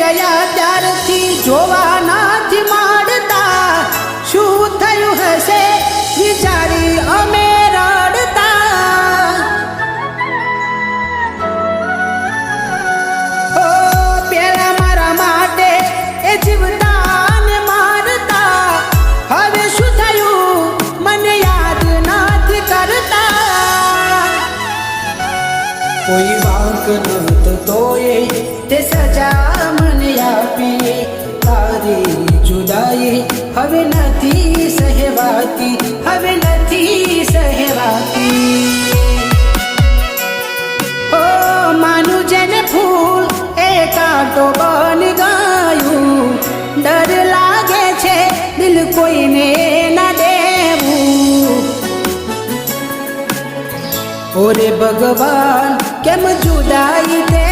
ગયા ત્યારથી જોવા નથી માંડતા, શું થયું હશે વિચારી અમે રડતા. ઓ પેલા મારા માટે એ જીવતા ને મારતા, હવે શું થયું મને યાદ નથી કરતા. કોઈ વાંક નહોતો તોય તે સજા મને આપી, તારી જુદાઈ હવે નથી સહેવાતી, હવે નથી સહેવાતી. ઓ માનું જેને ફૂલ એ કાંટો બની ગયું, ડર લાગે છે દિલ કોઈને ના દેવું. ઓરે ભગવાન કેમ જુદાઈ દે